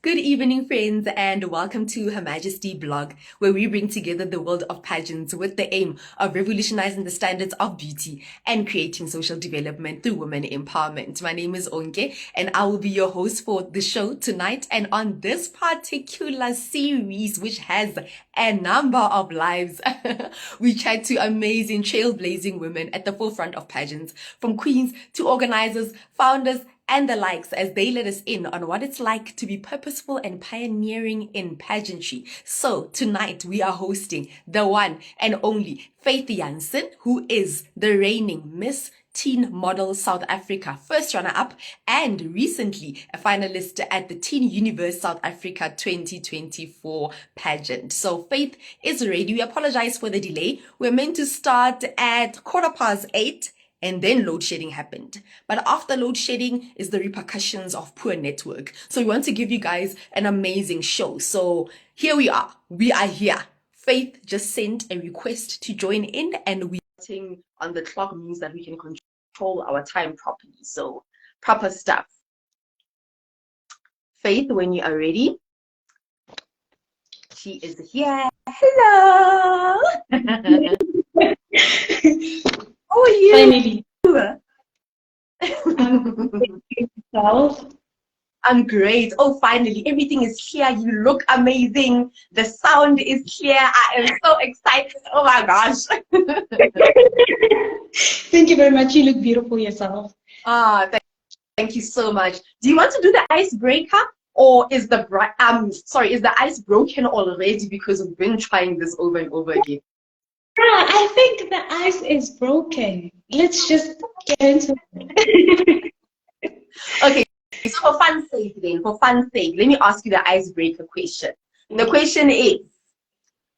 Good evening, friends, and welcome to Her Majesty blog, where we bring together the world of pageants with the aim of revolutionizing the standards of beauty and creating social development through women empowerment. My name is Onke, and I will be your host for the show tonight. And on this particular series, which has a number of lives, we chat to amazing, trailblazing women at the forefront of pageants, from queens to organizers, founders, and the likes, as they let us in on what it's like to be purposeful and pioneering in pageantry. So tonight we are hosting the one and only Faith Jansen, who is the reigning Miss Teen Model South Africa first runner-up and recently a finalist at the Teen Universe South Africa 2024 pageant. So Faith is ready. We apologize for the delay. We're meant to start at 8:15. And then load shedding happened. But after load shedding is the repercussions of poor network. So we want to give you guys an amazing show. So here we are. We are here. Faith just sent a request to join in, and we waiting on the clock means that we can control our time properly. So proper stuff. Faith, when you are ready, she is here. Hello. How are you? Finally. I'm great. Oh, finally. Everything is clear. You look amazing. The sound is clear. I am so excited. Oh my gosh. Thank you very much. You look beautiful yourself. Thank you so much. Do you want to do the icebreaker? Or is the is the ice broken already because we've been trying this over and over again? I think the ice is broken. Let's just get into it. Okay, so for fun's sake, let me ask you the icebreaker question. The question is,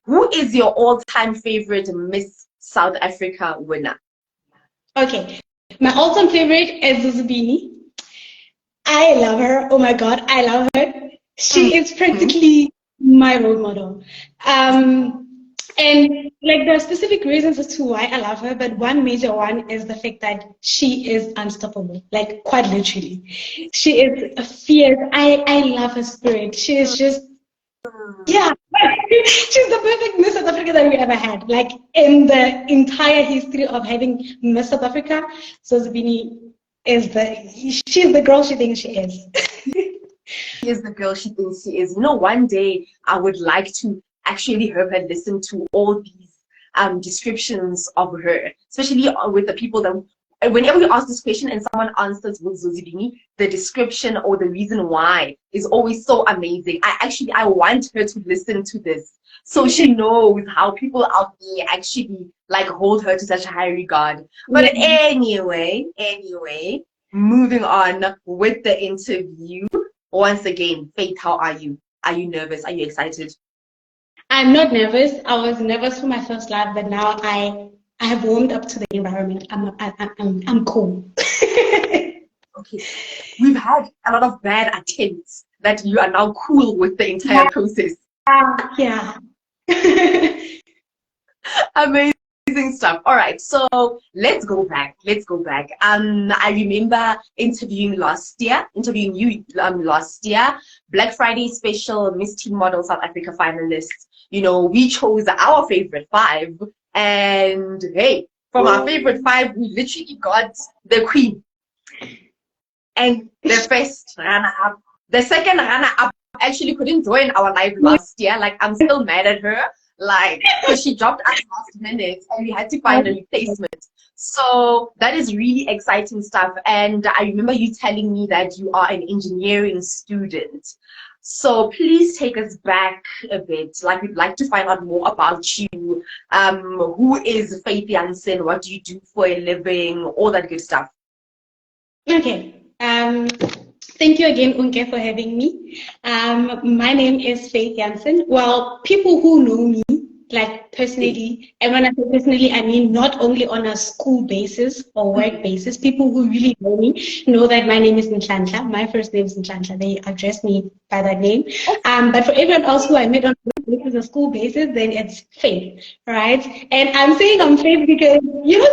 who is your all-time favorite Miss South Africa winner? Okay, my all-time favorite is Zuzubini. I love her. Oh my God, I love her. She is practically my role model. And like there are specific reasons as to why I love her, but one major one is the fact that she is unstoppable, like quite literally. She is fierce. I love her spirit. She is just, yeah, she's the perfect Miss South Africa that we ever had. Like in the entire history of having Miss South Africa, Zozibini she's the girl she thinks she is. She is the girl she thinks she is. You know, one day I would like to actually have her listen to all these descriptions of her, especially with the people that whenever we ask this question and someone answers with Zozibini, the description or the reason why is always so amazing. I want her to listen to this so she knows how people out there actually like hold her to such a high regard. But anyway, moving on with the interview. Once again, Faith, how are you? Are you nervous? Are you excited? I'm not nervous. I was nervous for my first live, but now I have warmed up to the environment. I'm cool. Okay. We've had a lot of bad attempts that you are now cool with the entire process. Yeah. Amazing stuff. All right, so let's go back. I remember interviewing you last year, Black Friday special Miss Teen Model South Africa finalists. You know, we chose our favorite 5, and hey, from our favorite 5, we literally got the queen and the first runner-up. The second runner-up actually couldn't join our live last year. Like, I'm still mad at her. Like, because she dropped us last minute and we had to find a replacement. So that is really exciting stuff. And I remember you telling me that you are an engineering student. So please take us back a bit. Like, we'd like to find out more about you. Who is Faith Jansen? What do you do for a living? All that good stuff. Okay. Thank you again, Unke, for having me. My name is Faith Jansen. Well, people who know me like personally, and when I say personally, I mean not only on a school basis or work basis. People who really know me know that my name is Nhlanhla. My first name is Nhlanhla. They address me by that name. But for everyone else who I met on a school basis, then it's Faith, right? And I'm saying I'm Faith because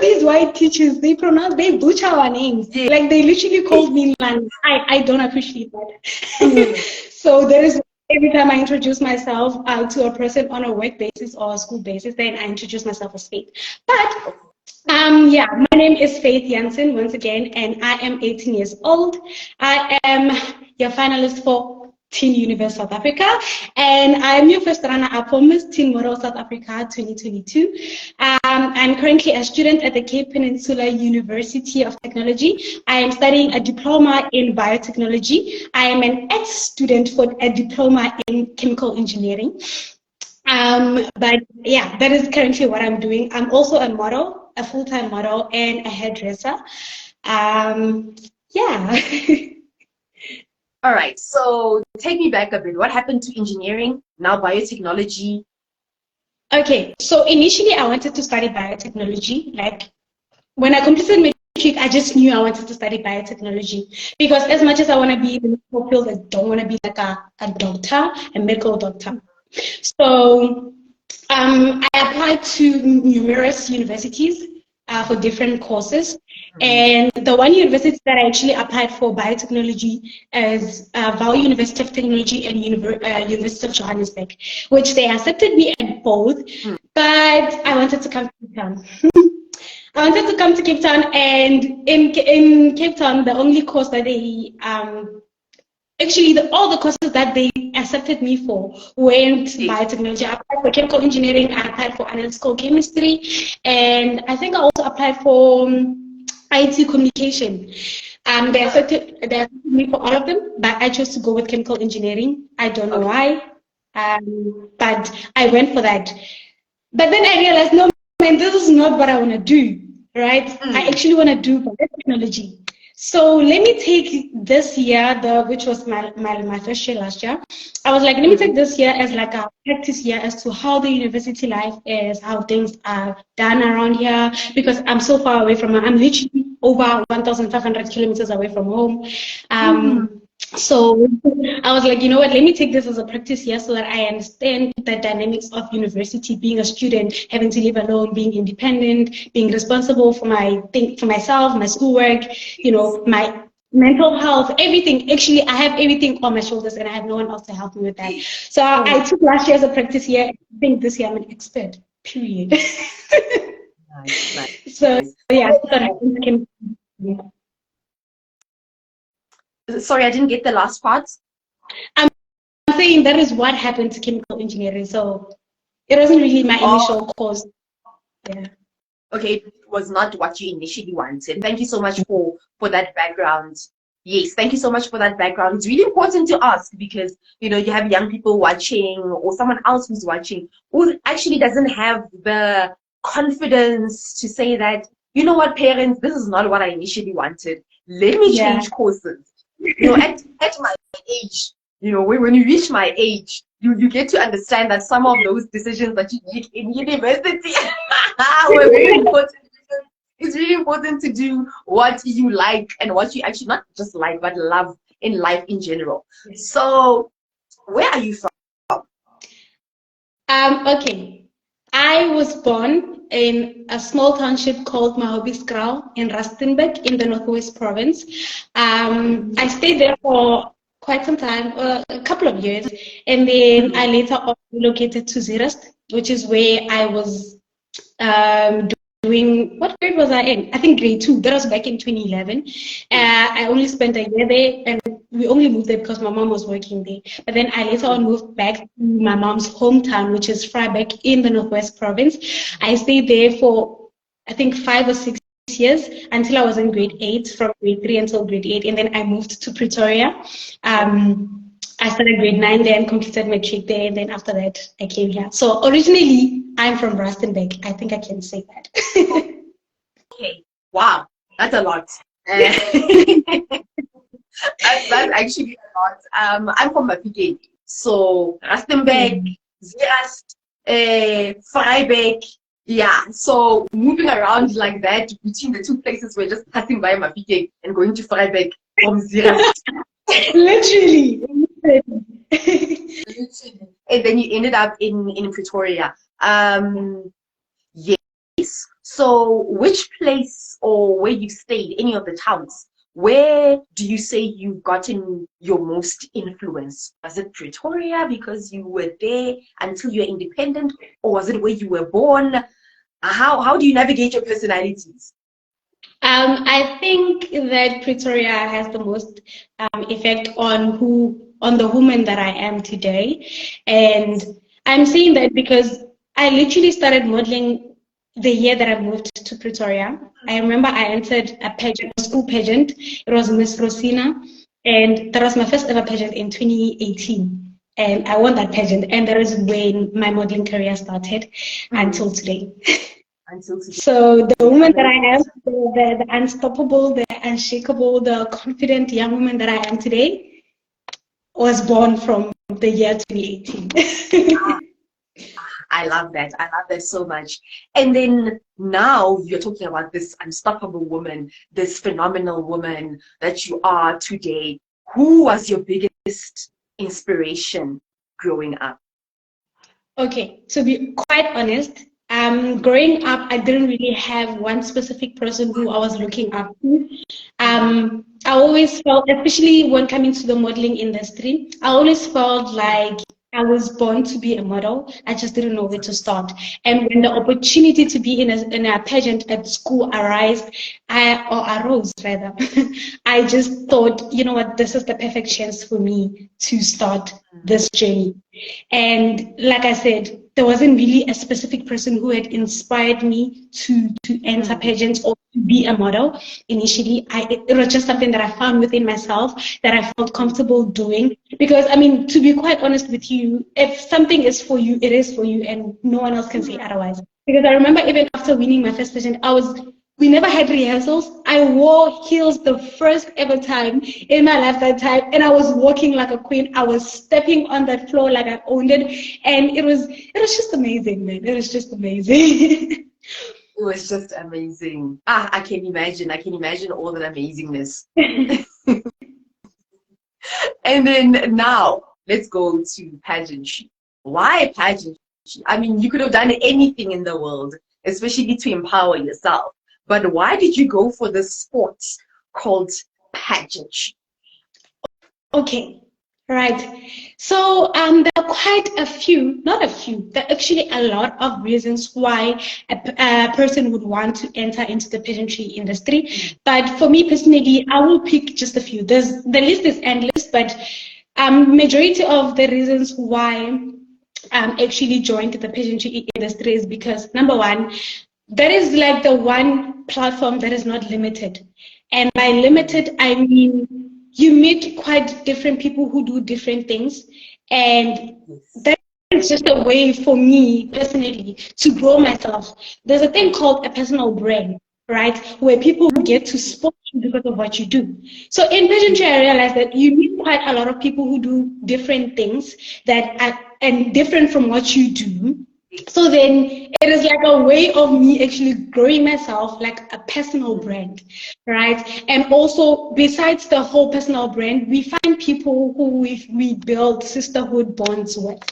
these white teachers, they butcher our names. Like they literally called me Nhlanhla. I don't appreciate that. So there is. Every time I introduce myself to a person on a work basis or a school basis, then I introduce myself as Faith. But my name is Faith Jansen once again, and I am 18 years old. I am your finalist for Teen Universe South Africa, and I'm your first runner-up for Miss Teen Model South Africa 2022. I'm currently a student at the Cape Peninsula University of Technology. I am studying a diploma in biotechnology. I am an ex-student for a diploma in chemical engineering. But yeah, that is currently what I'm doing. I'm also a model, a full-time model, and a hairdresser. Yeah. All right, so take me back a bit. What happened to engineering, now biotechnology? Okay, so initially I wanted to study biotechnology. Like when I completed matric, I just knew I wanted to study biotechnology because as much as I want to be in the medical field, I don't want to be like a doctor, a medical doctor. So I applied to numerous universities for different courses. And the one university that I actually applied for biotechnology is Vaal University of Technology and University of Johannesburg, which they accepted me at both, but I wanted to come to Cape Town. I wanted to come to Cape Town, and in Cape Town, the only course that they all the courses that they accepted me for weren't biotechnology. I applied for chemical engineering, I applied for analytical chemistry, and I think I also applied for IT communication. They accepted me for all of them, but I chose to go with chemical engineering. I don't know why, but I went for that. But then I realized, no, man, this is not what I want to do, right? I actually want to do biotechnology. So let me take this year, which was my first year last year. I was like, let me take this year as like a practice year as to how the university life is, how things are done around here, because I'm so far away from I'm literally over 1,500 kilometers away from home. So I was like, you know what, let me take this as a practice year so that I understand the dynamics of university, being a student, having to live alone, being independent, being responsible for myself, my schoolwork, my mental health, everything. Actually, I have everything on my shoulders and I have no one else to help me with that. So I took last year as a practice year. I think this year I'm an expert, period. Nice. So yeah, I thought I came. Sorry, I didn't get the last part. I'm saying that is what happened to chemical engineering. So it wasn't really my initial course. Yeah. Okay, it was not what you initially wanted. Thank you so much for that background. Yes, thank you so much for that background. It's really important to ask because, you have young people watching or someone else who's watching who actually doesn't have the confidence to say that, you know what, parents, this is not what I initially wanted. Let me change courses. At my age, when you reach my age, you get to understand that some of those decisions that you make in university were very important. It's really important to do what you like and what you actually not just like, but love in life in general. So, where are you from? Okay. I was born in a small township called Mahobisgrau in Rustenburg in the Northwest Province. I stayed there for quite some time, a couple of years, and then I later on relocated to Zeerust, which is where I was doing, what grade was I in? I think grade 2. That was back in 2011. I only spent a year there, and we only moved there because my mom was working there. But then I later on moved back to my mom's hometown, which is Vryburg in the Northwest Province. I stayed there for, I think, 5 or 6 years until I was in grade 8, from grade 3 until grade 8. And then I moved to Pretoria. I started grade 9 there and completed matric there, and then after that I came here. So originally I'm from Rustenburg. I think I can say that. Okay. Wow, that's a lot. That's actually a lot. I'm from Mafikeng, so Rustenburg, Zeerust, Vryburg. Yeah, so moving around like that between the two places, we're just passing by Mafike and going to Vryburg from zero. Literally. And then you ended up in Pretoria. Yes. So which place or where you stayed, any of the towns, where do you say you've gotten your most influence? Was it Pretoria because you were there until you're independent, or was it where you were born? How do you navigate your personalities? I think that Pretoria has the most effect on the woman that I am today, and I'm saying that because I literally started modeling the year that I moved to Pretoria. I remember I entered a pageant, a school pageant. It was Miss Rosina, and that was my first ever pageant in 2018. And I won that pageant, and that is when my modeling career started until today. Until today. So the woman that I am, the unstoppable, the unshakable, the confident young woman that I am today, was born from the year 2018. I love that. I love that so much. And then now you're talking about this unstoppable woman, this phenomenal woman that you are today. Who was your biggest inspiration growing up? Okay, to be quite honest, growing up, I didn't really have one specific person who I was looking up to. I always felt, especially when coming to the modeling industry, I always felt like I was born to be a model. I just didn't know where to start. And when the opportunity to be in a pageant at school arose, rather, I just thought, you know what, this is the perfect chance for me to start this journey. And like I said, there wasn't really a specific person who had inspired me to enter pageants or to be a model. Initially, it was just something that I found within myself that I felt comfortable doing. Because, I mean, to be quite honest with you, if something is for you, it is for you, and no one else can say otherwise. Because I remember even after winning my first pageant, we never had rehearsals. I wore heels the first ever time in my life that time, and I was walking like a queen. I was stepping on that floor like I owned it, and it was just amazing, man. It was just amazing. It was just amazing. I can imagine. I can imagine all that amazingness. And then now, let's go to pageantry. Why pageantry? I mean, you could have done anything in the world, especially to empower yourself. But why did you go for this sport called pageantry? Okay, right. So there are quite a few, not a few, there are actually a lot of reasons why a person would want to enter into the pageantry industry. But for me personally, I will pick just a few. The list is endless, but majority of the reasons why actually joined the pageantry industry is because, number one, that is like the one platform that is not limited. And by limited, I mean you meet quite different people who do different things. And that is just a way for me personally to grow myself. There's a thing called a personal brand, right? Where people get to support you because of what you do. So in pageantry, I realized that you meet quite a lot of people who do different things that are and different from what you do. So then it is like a way of me actually growing myself like a personal brand, right? And also besides the whole personal brand, we find people who we build sisterhood bonds with.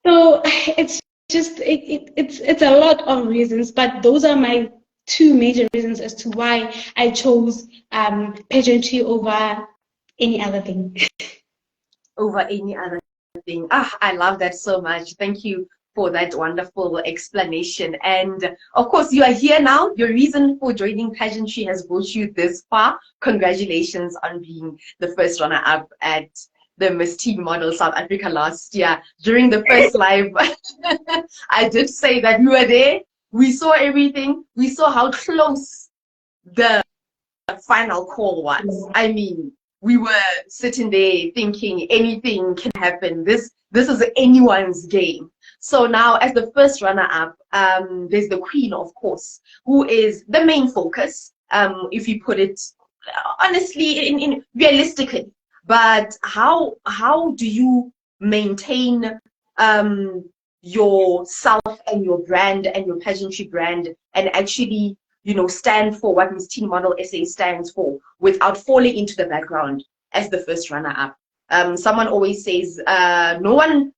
So it's just it's a lot of reasons, but those are my two major reasons as to why I chose pageantry over any other thing. Over any other thing. I love that so much. Thank you for that wonderful explanation. And of course, you are here now. Your reason for joining pageantry has brought you this far. Congratulations on being the first runner-up at the Miss Teen Model South Africa last year. During the first live, I did say that we were there. We saw everything. We saw how close the final call was. I mean, we were sitting there thinking anything can happen. This is anyone's game. So now, as the first runner-up, there's the queen, of course, who is the main focus. If you put it honestly, in realistically. But how do you maintain yourself and your brand and your pageantry brand, and actually, stand for what Miss Teen Model SA stands for without falling into the background as the first runner-up. Someone always says, no one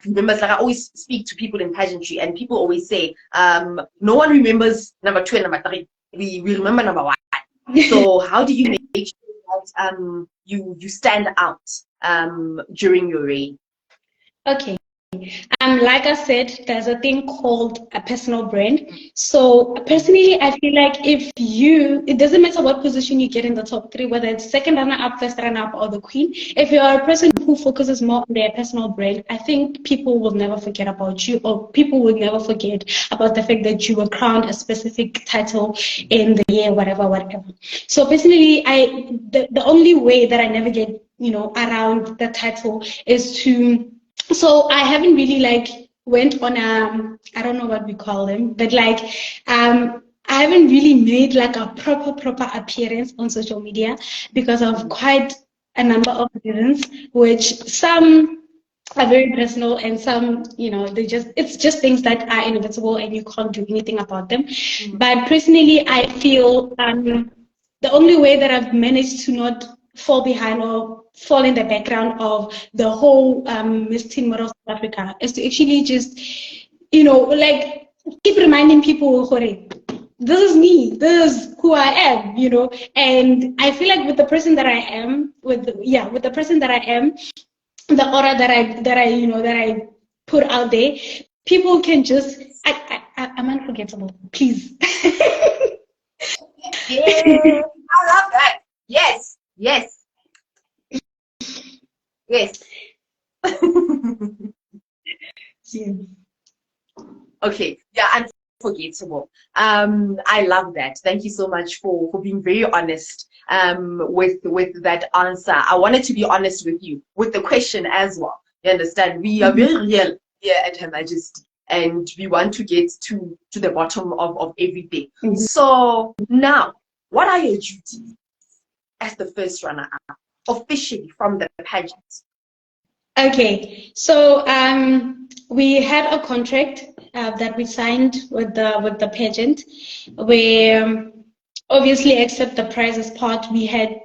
remembers, like I always speak to people in pageantry, and people always say, no one remembers number 2 and number 3. We remember number 1. So how do you make sure that you stand out during your reign? Okay. Like I said, there's a thing called a personal brand. So personally, I feel like it doesn't matter what position you get in the top 3, whether it's second runner-up, first runner-up, or the queen. If you are a person who focuses more on their personal brand, I think people will never forget about you, or people will never forget about the fact that you were crowned a specific title in the year, whatever. So personally, the only way that I navigate, around the title is to. So I haven't really went on I don't know what we call them, but I haven't really made a proper appearance on social media because of quite a number of reasons, which some are very personal and some, it's just things that are inevitable and you can't do anything about them. But personally, I feel the only way that I've managed to not fall behind or fall in the background of the whole Miss Teen Model South Africa is to actually just, keep reminding people, this is me, this is who I am, and I feel like with the person that I am, with the person that I am, the aura that I put out there, people can just, I'm unforgettable, please. Yeah, I love that. Yes. Yeah. Okay. Yeah, unforgettable. I love that. Thank you so much for being very honest with that answer. I wanted to be honest with you with the question as well. You understand? We are very real here at Her Majesty, and we want to get to the bottom of everything. So now, what are your duties as the first runner-up officially from the pageant? Okay, so we had a contract that we signed with the pageant, where obviously, except the prizes part, we had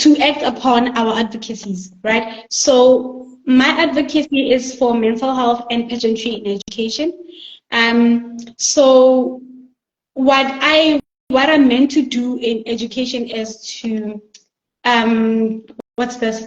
to act upon our advocacies, right? So my advocacy is for mental health and pageantry in education. So what I'm meant to do in education is to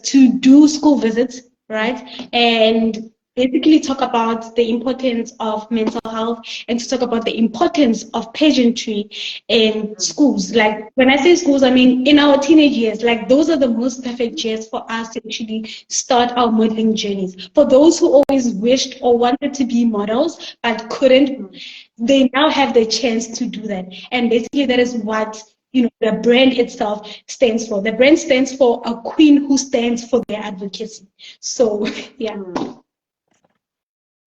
to do school visits, right? And basically talk about the importance of mental health and to talk about the importance of pageantry in schools. Like when I say schools, I mean in our teenage years, those are the most perfect years for us to actually start our modeling journeys. For those who always wished or wanted to be models but couldn't, they now have the chance to do that. And basically that is what the brand itself stands for. The brand stands for a queen who stands for their advocacy. So, yeah.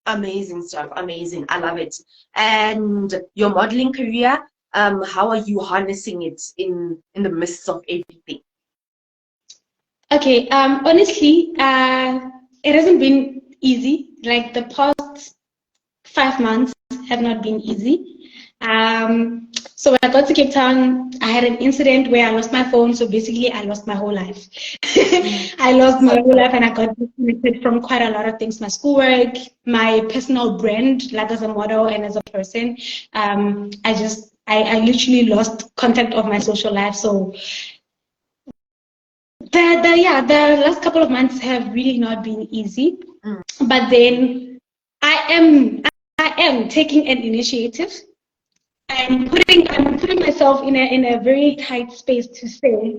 Amazing stuff. Amazing. I love it. And your modeling career, how are you harnessing it in the midst of everything? Okay. Honestly, it hasn't been easy. The past 5 months have not been easy. So when I got to Cape Town, I had an incident where I lost my phone. So basically, I lost my whole life. I lost my whole life, and I got disconnected from quite a lot of things: my schoolwork, my personal brand, as a model and as a person. I literally lost contact of my social life. So the last couple of months have really not been easy. But then I am taking an initiative. I'm putting myself in a very tight space to say,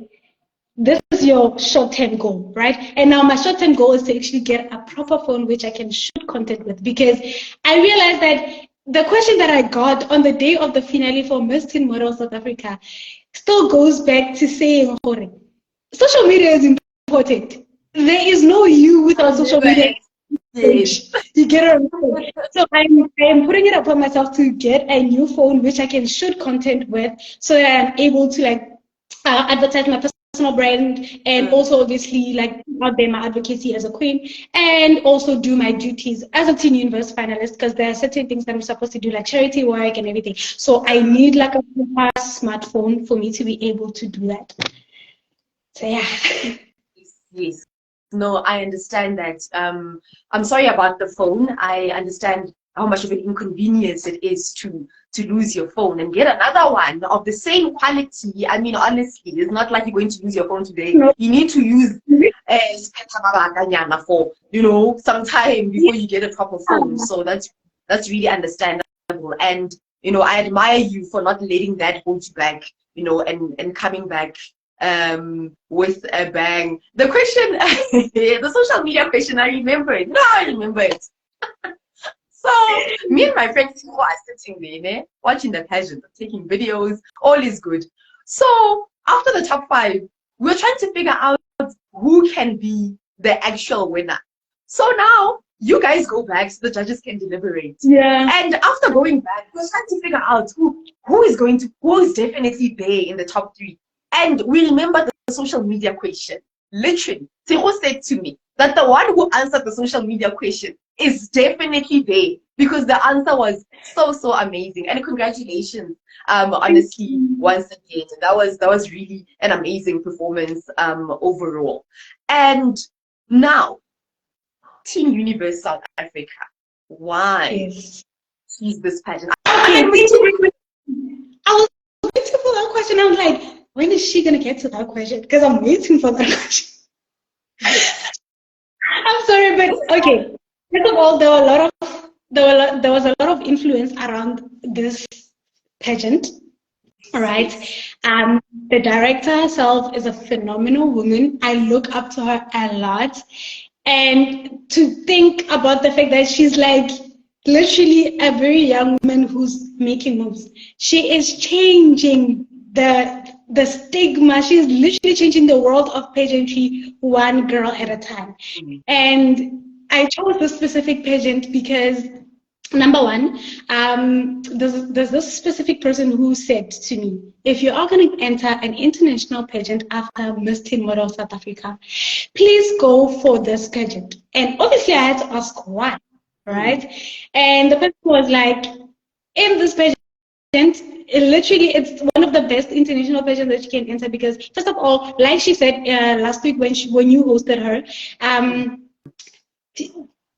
this is your short-term goal, right? And now my short-term goal is to actually get a proper phone which I can shoot content with, because I realized that the question that I got on the day of the finale for Miss Teen Model South Africa still goes back to saying, social media is important. There is no you without social media. Yes. You get it. So I'm putting it upon myself to get a new phone which I can shoot content with, so that I'm able to advertise my personal personal brand, and also obviously like out there my advocacy as a queen, and also do my duties as a Teen Universe finalist, because there are certain things that I'm supposed to do, like charity work and everything. So I need like a smartphone for me to be able to do that. So yeah. Yes. No, I understand that. I'm sorry about the phone. I understand how much of an inconvenience it is to lose your phone and get another one of the same quality. I mean, honestly, it's not like you're going to lose your phone today. No. You need to use for, some time before you get a proper phone. So that's really understandable. And I admire you for not letting that hold you back, and coming back with a bang. The question, the social media question, I remember it. No, I remember it. So me and my friends who are sitting there, watching the pageant, taking videos, all is good. So after the top 5, we're trying to figure out who can be the actual winner. So now you guys go back so the judges can deliberate. Yeah. And after going back, we're trying to figure out who is definitely there in the top 3. And we remember the social media question. Literally, Tero said to me that the one who answered the social media question is definitely there, because the answer was so amazing. And congratulations, honestly, once again. That was really an amazing performance overall. And now, Teen Universe South Africa. Why? Yes. Choose this pageant. Okay. I was waiting for that question. I was like, when is she gonna get to that question? Because I'm waiting for that question. I'm sorry, but okay. First of all, there was a lot of influence around this pageant. All right. The director herself is a phenomenal woman. I look up to her a lot. And to think about the fact that she's like literally a very young woman who's making moves. She is changing the stigma. She's literally changing the world of pageantry one girl at a time. Mm-hmm. And I chose this specific pageant because, number one, there's this specific person who said to me, if you are going to enter an international pageant after Miss Teen Model South Africa, please go for this pageant. And obviously I had to ask why, right? Mm-hmm. And the person was like, in this pageant, it's one of the best international pageants that you can enter, because first of all, like she said last week when you hosted her,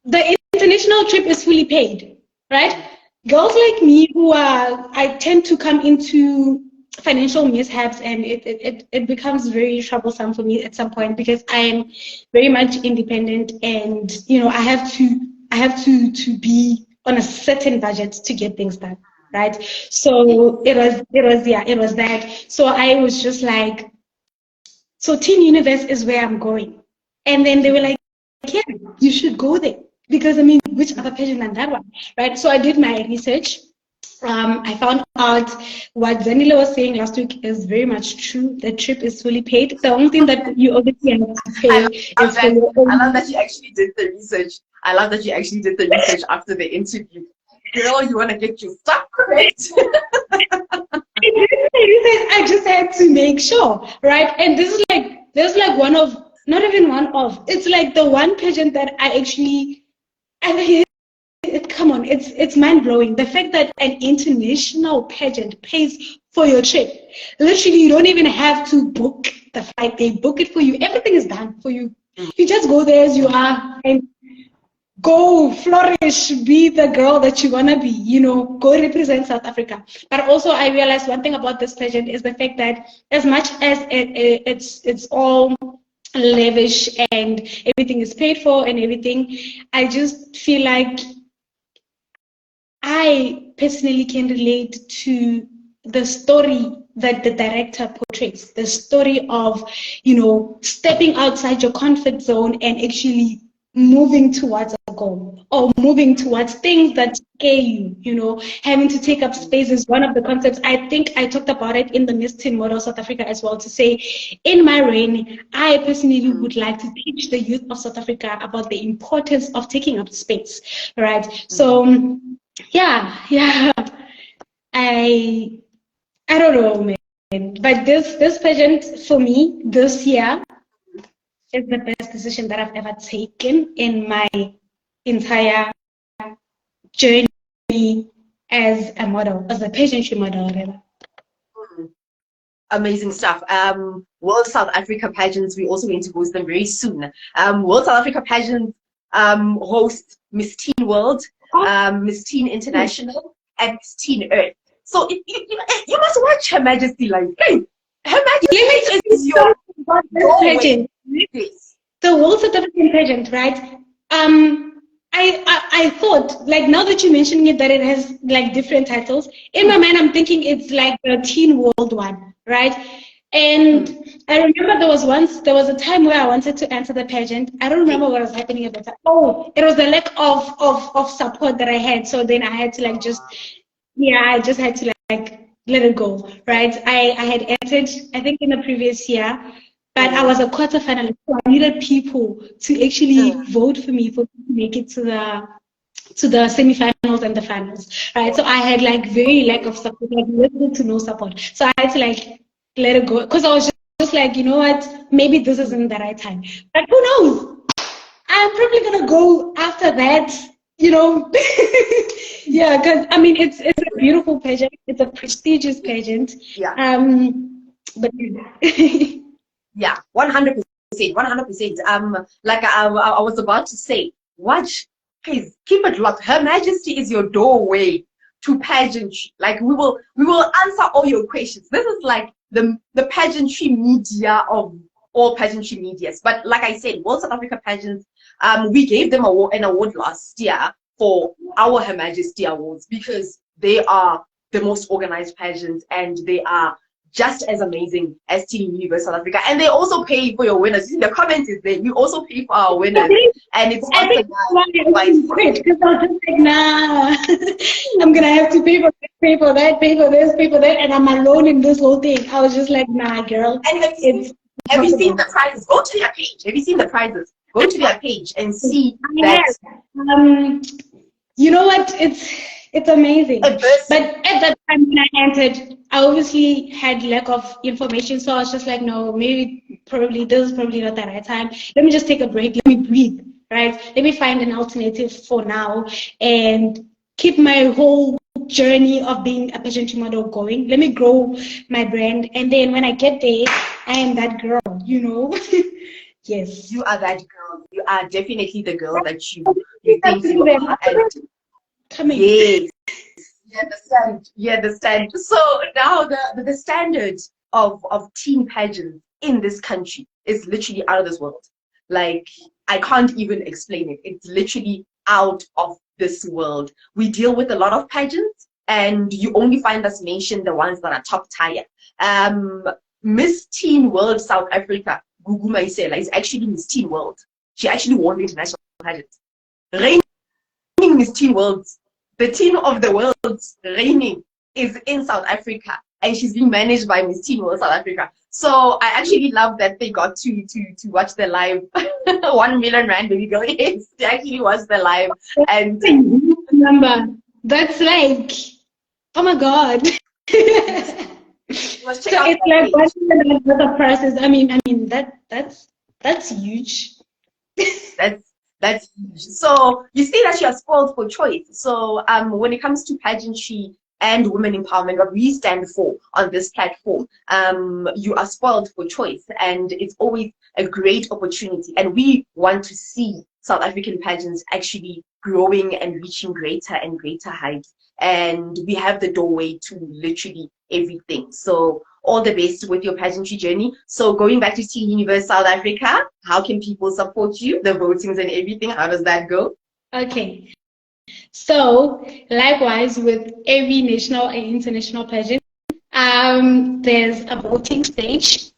the international trip is fully paid, right? Girls like me I tend to come into financial mishaps, and it becomes very troublesome for me at some point, because I am very much independent, and I have to be on a certain budget to get things done, right? So it was that. So I was just like, so Teen Universe is where I'm going. And then they were like, yeah, you should go there. Because, I mean, which other pageant than that one, right? So I did my research. I found out what Zanila was saying last week is very much true. The trip is fully paid. The only thing that you obviously have to pay is for your own. I love that you actually did the research. I love that you actually did the research after the interview. Girl, you want to get your stuff correct. I just had to make sure, right? And this is like, there's like one of, not even one of, it's like the one pageant that I actually, come on, it's mind-blowing. The fact that an international pageant pays for your trip. Literally, you don't even have to book the flight. They book it for you. Everything is done for you. You just go there as you are and go flourish, be the girl that you want to be, go represent South Africa. But also I realized one thing about this pageant is the fact that as much as it's all lavish and everything is paid for and everything, I just feel like I personally can relate to the story that the director portrays, the story of, stepping outside your comfort zone and actually moving towards a goal, or moving towards things that scare you, having to take up space is one of the concepts. I think I talked about it in the Miss Teen Model South Africa as well, to say, in my reign, I personally would like to teach the youth of South Africa about the importance of taking up space, right? So, yeah, I don't know, man. But this pageant for me this year is the best decision that I've ever taken in my entire journey as a model, as a pageantry model, rather. Amazing stuff. World South Africa pageants, we're also going to host them very soon. World South Africa pageants host Miss Teen World, Miss Teen International, and Miss Teen Earth. So you must watch Her Majesty live. Hey, Her Majesty is your pageant. The World South African pageant, right? I thought, like, now that you're mentioning it, that it has like different titles. In my mind, I'm thinking it's like the Teen World one, right? And I remember there was a time where I wanted to enter the pageant. I don't remember what was happening at the time. Oh, it was the lack of support that I had. So then I had to like I just had to like let it go, right? I had entered, I think, in the previous year, but I was a quarter finalist, so I needed people to actually vote for me to make it to the semi-finals and the finals, right? So I had like very lack of support, like little to no support. So I had to like let it go because I was just like, you know what, maybe this isn't the right time. But who knows? I'm probably gonna go after that, you know. Yeah, because I mean it's a beautiful pageant, it's a prestigious pageant. Yeah. But yeah, 100%, 100%. Like I was about to say, watch, please keep it locked. Her Majesty is your doorway to pageantry. Like we will answer all your questions. This is like the pageantry media of all pageantry medias. But like I said, World South Africa pageants, we gave them an award last year for our Her Majesty Awards because they are the most organized pageants and they are just as amazing as Teen Universe South Africa. And they also pay for your winners. You see, the comment is there. You also pay for our winners. And it's I think I quit because I was just like, nah, I'm going to have to pay for this, pay for that, pay for this, pay for that. And I'm alone in this whole thing. I was just like, nah, girl. And have you seen the prizes? Go to their page. Have you seen the prizes? Go to their page and see that. You know what? It's amazing. But at that time when I entered, I obviously had lack of information. So I was just like, no, this is probably not the right time. Let me just take a break. Let me breathe, right? Let me find an alternative for now and keep my whole journey of being a pageantry model going. Let me grow my brand. And then when I get there, I am that girl, you know? Yes. You are that girl. You are definitely the girl that you think you are. And yes. You understand. So now the standard of teen pageants in this country is literally out of this world. Like, I can't even explain it. It's literally out of this world. We deal with a lot of pageants and you only find us mention the ones that are top tier. Miss Teen World South Africa, Gugu Maisela, is actually Miss Teen World. She actually won the international pageant. Reigning Miss Teen World, the teen of the world reigning, is in South Africa, and she's being managed by Miss Teen World South Africa. So I actually love that they got to watch the live 1 million rand baby girl. Yes, they actually watched the live, and remember that's like, oh my god. So it's like watching the process. I mean that's huge. That's huge. So you see that you are spoiled for choice. So when it comes to pageantry and women empowerment, what we stand for on this platform, you are spoiled for choice, and it's always a great opportunity. And we want to see South African pageants actually growing and reaching greater and greater heights. And we have the doorway to literally everything. So all the best with your pageantry journey. So going back to Teen Universe South Africa, how can people support you? The votings and everything, how does that go? Okay. So likewise with every national and international pageant, there's a voting stage.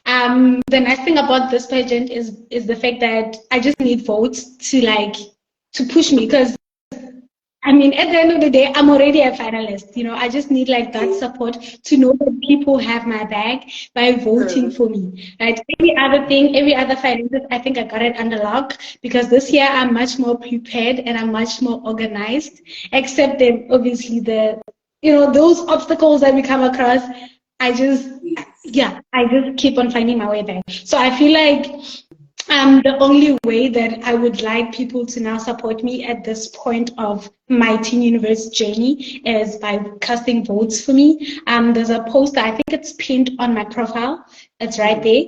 The nice thing about this pageant is the fact that I just need votes to push me, because I mean, at the end of the day, I'm already a finalist. You know, I just need like that support to know that people have my back by voting for me. Right? Every other finances, I think I got it under lock, because this year I'm much more prepared and I'm much more organized. Except then, obviously, those obstacles that we come across. I just, yeah, I just keep on finding my way back. So I feel like the only way that I would like people to now support me at this point of my teen universe journey is by casting votes for me. There's a poster, I think it's pinned on my profile. It's right there.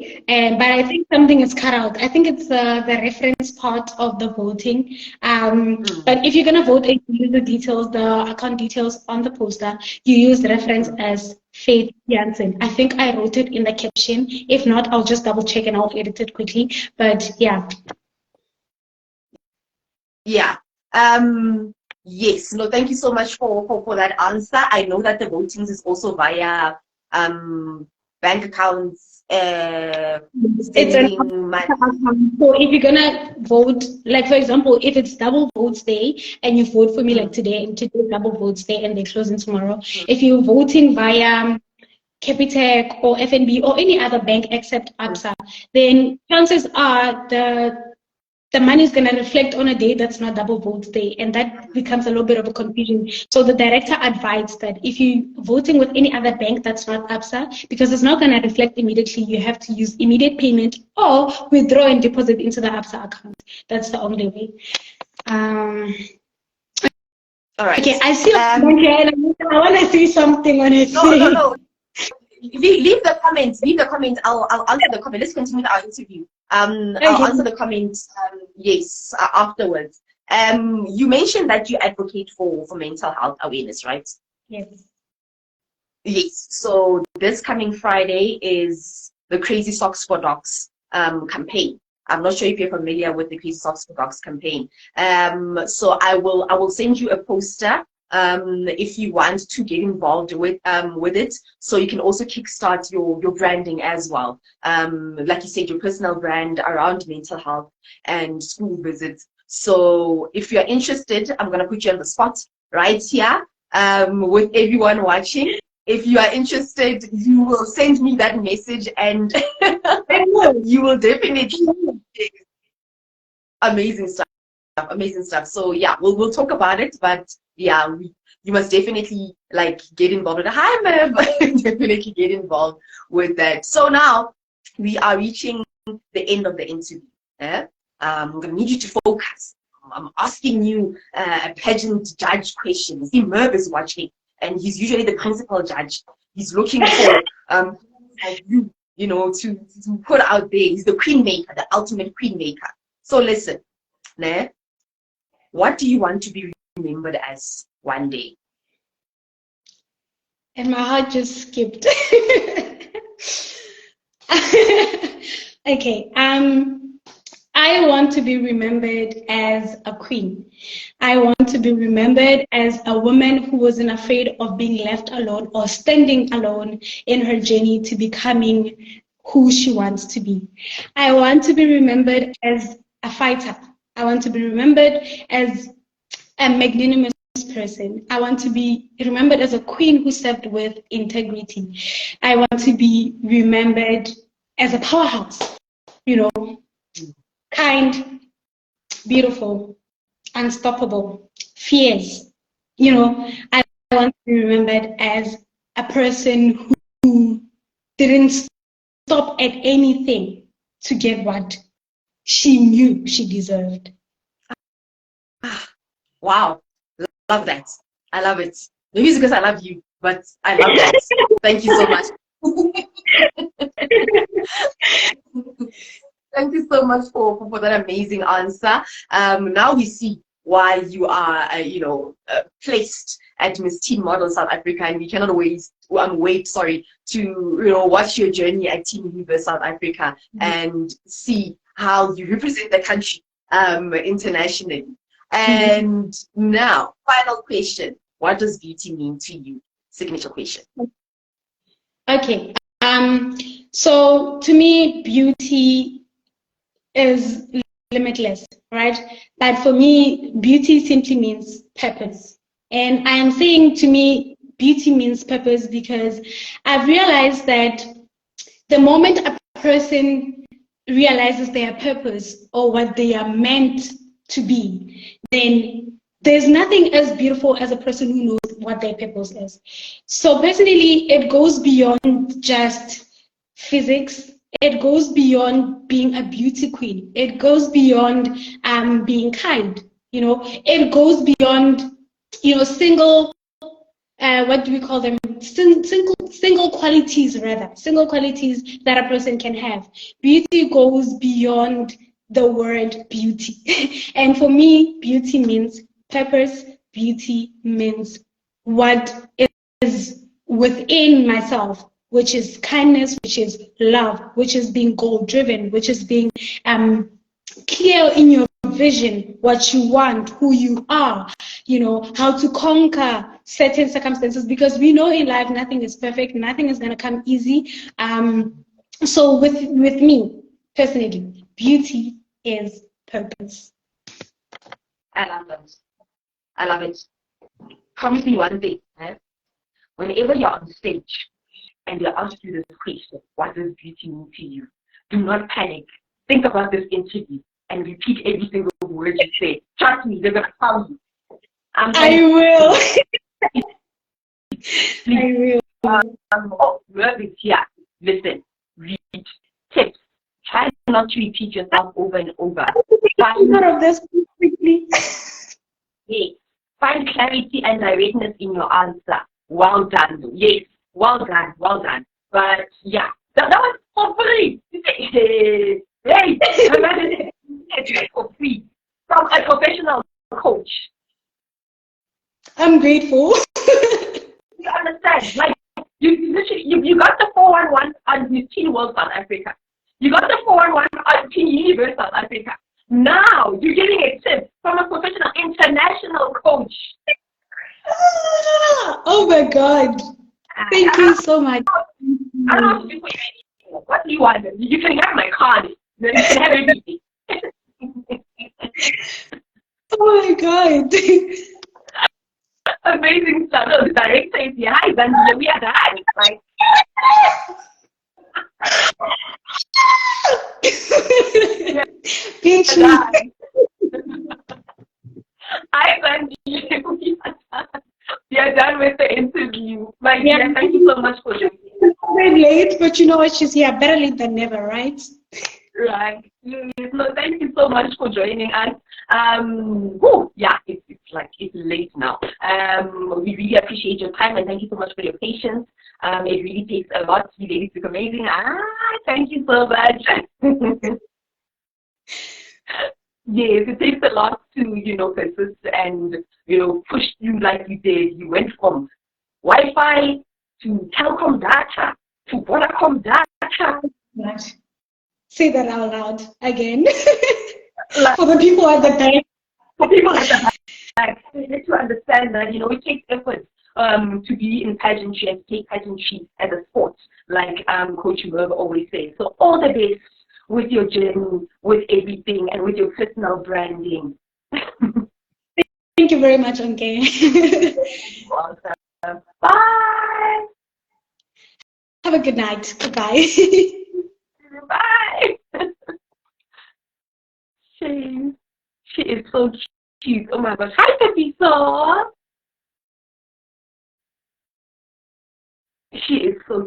But I think something is cut out. I think it's the reference part of the voting. But if you're going to vote and you use the details, the account details on the poster, you use the reference as Faith Jansen. I think I wrote it in the caption. If not, I'll just double check and I'll edit it quickly. But yeah. Yeah. Yes. No, thank you so much for that answer. I know that the votings is also via bank accounts. It's an account. So if you're gonna vote, like for example, if it's double votes day and you vote for me like today, and today double votes day and they're closing tomorrow. If you're voting via Capitec or FNB or any other bank except ABSA, then chances are the money is going to reflect on a day that's not double votes day, and that becomes a little bit of a confusion. So the director advised that if you're voting with any other bank that's not ABSA, because it's not going to reflect immediately, you have to use immediate payment or withdraw and deposit into the ABSA account. That's the only way. All right. Okay, I see. I want to say something on it. No. Leave the comments. Leave the comments. I'll answer the comment. Let's continue with our interview. I'll answer the comments. Yes, afterwards. You mentioned that you advocate for mental health awareness, right? Yes. Yes. So this coming Friday is the Crazy Socks for Dogs campaign. I'm not sure if you're familiar with the Crazy Socks for Dogs campaign. So I will send you a poster if you want to get involved with it, so you can also kickstart your branding as well. Like you said, your personal brand around mental health and school visits. So if you're interested, I'm gonna put you on the spot right here with everyone watching. If you are interested, you will send me that message, and you will definitely. Amazing stuff. So yeah, we'll talk about it, but yeah, you must definitely like get involved with it. Hi, ma'am. Definitely get involved with that. So now we are reaching the end of the interview. I'm gonna need you to focus. I'm asking you a pageant judge questions. See, Merv is watching, and he's usually the principal judge. He's looking for you know, to put out there. He's the queen maker, the ultimate queen maker. So listen, what do you want to be remembered as one day? And my heart just skipped. Okay. I want to be remembered as a queen. I want to be remembered as a woman who wasn't afraid of being left alone or standing alone in her journey to becoming who she wants to be. I want to be remembered as a fighter. I want to be remembered as a magnanimous person. I want to be remembered as a queen who served with integrity. I want to be remembered as a powerhouse, you know, kind, beautiful, unstoppable, fierce. You know, I want to be remembered as a person who didn't stop at anything to get what she knew she deserved. Wow, love that. I love it. Maybe it's because I love you, but I love that. Thank you so much. Thank you so much for that amazing answer. Now we see why you are, placed at Miss Teen Model South Africa, and we cannot wait to watch your journey at Teen Universe South Africa and see how you represent the country internationally. And now, final question: what does beauty mean to you? Signature question. Okay. So to me, beauty is limitless, right? But for me, beauty simply means purpose. And I am saying, to me, beauty means purpose because I've realized that the moment a person realizes their purpose or what they are meant to be, then there's nothing as beautiful as a person who knows what their purpose is. So personally, it goes beyond just physics. It goes beyond being a beauty queen. It goes beyond being kind. It goes beyond single what do we call them? Single qualities, rather. Single qualities that a person can have. Beauty goes beyond the word beauty. And for me, beauty means purpose. Beauty means what is within myself, which is kindness, which is love, which is being goal-driven, which is being clear in your vision, what you want, who you are, how to conquer certain circumstances, because we know in life nothing is perfect, nothing is going to come easy. So with me personally, beauty is purpose. I love it. I love it. Promise me one thing, right? Whenever you're on stage and you're asked you this question, what does beauty mean to you? Do not panic. Think about this interview and repeat every single word you say. Trust me, they're going to tell you. I will. I will. Whoever is here, listen, read tips. Try not to repeat yourself over and over. Find of this quickly. Yes. Find clarity and directness in your answer. Well done. Yes. Well done. Well done. But yeah, that was for free. Hey, for free from a professional coach. I'm grateful. You understand? Like you literally you got the 411 on Teen World South Africa. You got the 411 on Teen Universe South Africa. Now you're getting a tip from a professional international coach. Oh my God! Thank you so much. I don't have to do anything. What do you want? You can have my card. Then you can have everything. Oh my God! Amazing stuff. The director is here. Hi, Zandy. We are done. Like. Pinch me. Hi, Zandy. We are done. We are done with the interview. My dear, thank you so much for joining. Very late, but you know what? She's here. Better late than never, right? Right. No, thank you so much for joining us. Yeah, it's late now. We really appreciate your time and thank you so much for your patience. It really takes a lot to be ladies look amazing. Thank you so much. Yes, it takes a lot to, persist and, push through like you did. You went from Wi-Fi to telecom data to Vodacom data. Right. Say that out loud again. For the people at the back. For people at the back, we need to understand that, it takes effort to be in pageantry and take pageantry as a sport, like Coach Merv always says. So all the best with your journey, with everything, and with your personal branding. Thank you very much, Onke. Awesome. Bye. Have a good night. Goodbye. Bye. She is so cute. Oh my gosh. Hi, Pepito. She is so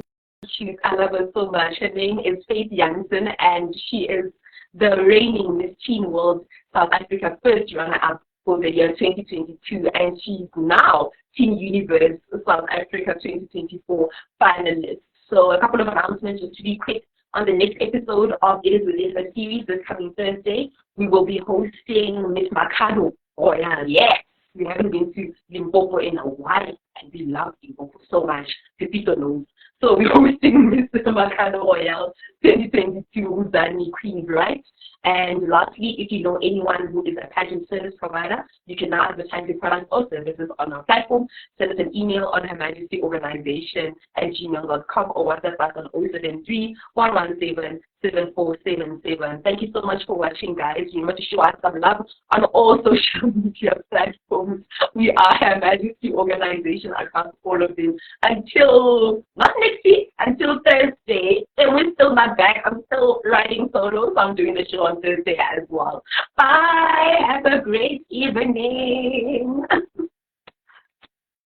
cute. I love her so much. Her name is Faith Jansen, and she is the reigning Miss Teen World South Africa first runner-up for the year 2022, and she's now Teen Universe South Africa 2024 finalist. So a couple of announcements just to be quick. On the next episode of It Is Within the series this coming Thursday, we will be hosting Miss Makado Royal. Yes, we haven't been to Limpopo in a while, and we love Limpopo so much. The people know. So we're hosting Miss Makado Royal 2022 Uzani Queen, right? And lastly, if you know anyone who is a pageant service provider, you can now advertise your products or services on our platform. Send us an email on Her Majesty Organization at gmail.com or WhatsApp us on 073 117 7477. Thank you so much for watching, guys. Remember to show us some love on all social media platforms. We are Her Majesty Organization across all of them. Until, not next week, until Thursday. And we're still not back. I'm still writing solos. So I'm doing the show on Thursday as well. Bye. Have a great evening.